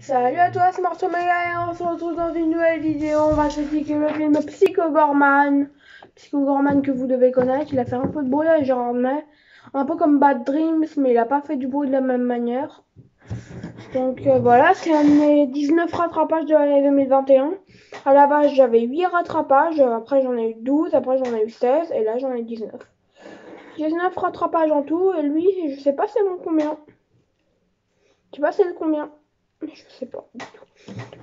Salut à toi, c'est Marceau Mega et on se retrouve dans une nouvelle vidéo. On va critiquer le film Psycho Gorman. Psycho Gorman que vous devez connaître. Il a fait un peu de bruit à Gérard May. Un peu comme Bad Dreams, mais il a pas fait du bruit de la même manière. Donc voilà, c'est un de mes 19 rattrapages de l'année 2021. À la base, j'avais 8 rattrapages. Après, j'en ai eu 12. Après, j'en ai eu 16. Et là, j'en ai 19. 19 rattrapages en tout. Et lui, je sais pas c'est mon combien. Tu sais pas c'est le combien? Je sais pas.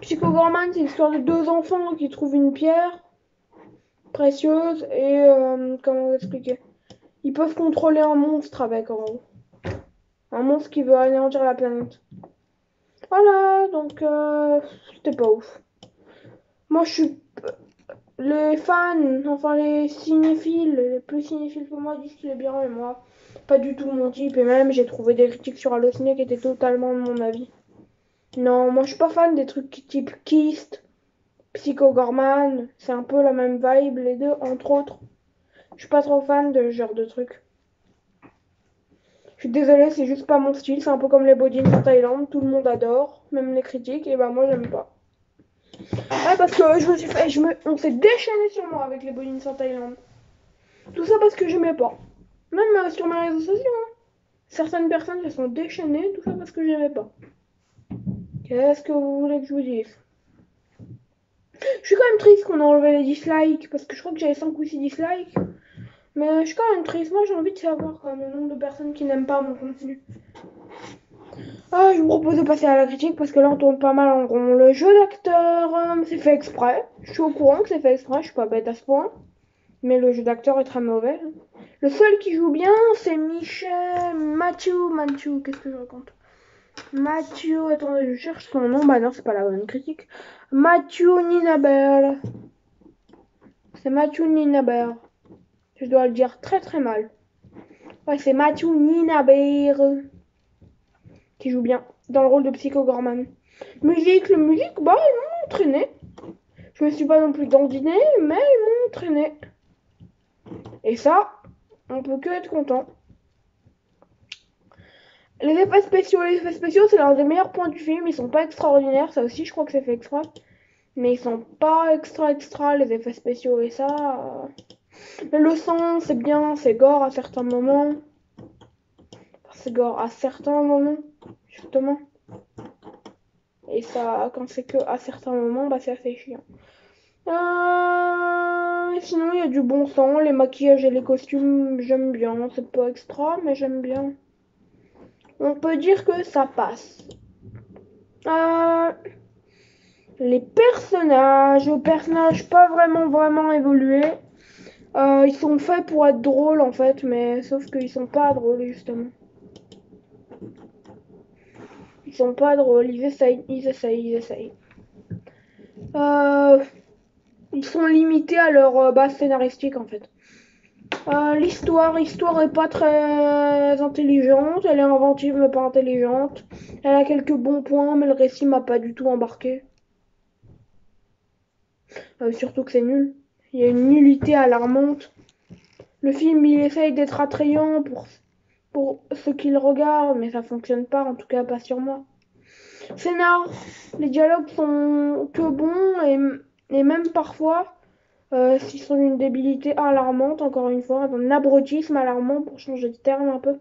Psycho Gorman, c'est l'histoire de deux enfants qui trouvent une pierre précieuse et comment vous expliquer? Ils peuvent contrôler un monstre avec en gros. Un monstre qui veut anéantir la planète. Voilà, donc c'était pas ouf. Moi je suis les fans, enfin les cinéphiles, les plus cinéphiles que moi disent qu'il est bien, mais moi pas du tout mon type, et même j'ai trouvé des critiques sur Allociné qui étaient totalement de mon avis. Non, moi je suis pas fan des trucs type Kist, Psycho Gorman, c'est un peu la même vibe les deux, entre autres. Je suis pas trop fan de ce genre de trucs. Je suis désolée, c'est juste pas mon style, c'est un peu comme les bodines en Thaïlande, tout le monde adore, même les critiques, et bah moi j'aime pas. Ouais, parce que je me suis fait, on s'est déchaîné sur moi avec les bodines en Thaïlande. Tout ça parce que j'aimais pas. Même sur mes réseaux sociaux, hein. Certaines personnes se sont déchaînées, tout ça parce que j'aimais pas. Qu'est-ce que vous voulez que je vous dise? Je suis quand même triste qu'on a enlevé les dislikes, parce que je crois que j'avais 5 ou 6 dislikes. Mais je suis quand même triste, moi j'ai envie de savoir quand même le nombre de personnes qui n'aiment pas mon contenu. Ah, je vous propose de passer à la critique parce que là on tourne pas mal en rond. Le jeu d'acteur, c'est fait exprès. Je suis au courant que c'est fait exprès, je suis pas bête à ce point. Mais le jeu d'acteur est très mauvais. Le seul qui joue bien, c'est Mathieu, qu'est-ce que je raconte? Mathieu, attendez, je cherche son nom. Bah non, c'est pas la bonne critique. Mathieu Ninaber. C'est Mathieu Ninaber. Je dois le dire très très mal. Ouais, c'est Mathieu Ninaber qui joue bien dans le rôle de Psycho Gorman. Musique, bah, ils m'ont entraîné. Je me suis pas non plus dandiné, mais ils m'ont entraîné. Et ça, on peut que être content. Les effets spéciaux, c'est l'un des meilleurs points du film. Ils sont pas extraordinaires, ça aussi, je crois que c'est fait extra. Mais ils sont pas extra, les effets spéciaux. Et ça. Mais le sang, c'est bien, c'est gore à certains moments. C'est gore à certains moments, justement. Et ça, quand c'est que à certains moments, bah c'est assez chiant. Sinon, il y a du bon sang. Les maquillages et les costumes, j'aime bien. C'est pas extra, mais j'aime bien. On peut dire que ça passe. Les personnages pas vraiment évolués. Ils sont faits pour être drôles en fait, mais sauf qu'ils sont pas drôles justement. Ils sont pas drôles, ils essayent. Ils sont limités à leur base scénaristique en fait. L'histoire est pas très intelligente, elle est inventive mais pas intelligente. Elle a quelques bons points, mais le récit m'a pas du tout embarqué. Surtout que c'est nul. Il y a une nullité alarmante. Le film, il essaye d'être attrayant pour ceux qui le regardent, mais ça fonctionne pas, en tout cas pas sur moi. Scénar, les dialogues sont que bons et même parfois, s'ils sont d'une débilité alarmante, encore une fois, d'un abrutisme alarmant pour changer de terme un peu.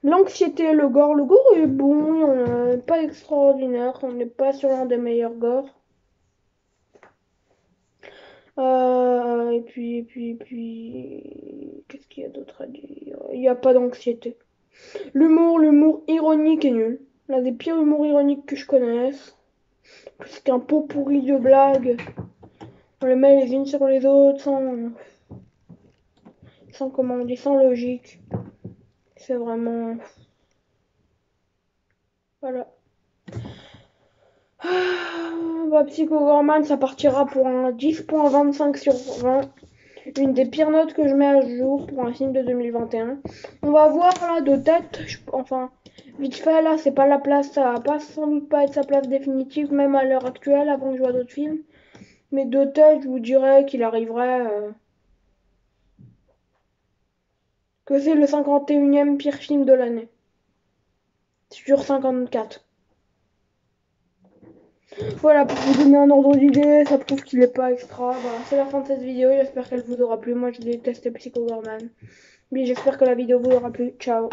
L'anxiété, le gore est bon, il en a pas extraordinaire, on n'est pas sur l'un des meilleurs gores. Et puis, qu'est-ce qu'il y a d'autre à dire? Il n'y a pas d'anxiété. L'humour ironique est nul. L'un des pires humours ironiques que je connaisse. Plus qu'un pot pourri de blagues. On les met les unes sur les autres sans comment on dit, sans logique. C'est vraiment. Voilà. Bah, Psycho Gorman, ça partira pour un 10.25 sur 20. Une des pires notes que je mets à jour pour un film de 2021. On va voir là de tête, enfin vite fait là, c'est pas la place, ça va pas sans doute pas être sa place définitive même à l'heure actuelle avant que je vois d'autres films. Mais de tête, je vous dirais qu'il arriverait que c'est le 51e pire film de l'année sur 54. Voilà, pour vous donner un ordre d'idée, ça prouve qu'il est pas extra. Voilà, c'est la fin de cette vidéo, j'espère qu'elle vous aura plu. Moi je déteste Psycho Gorman. Mais j'espère que la vidéo vous aura plu. Ciao.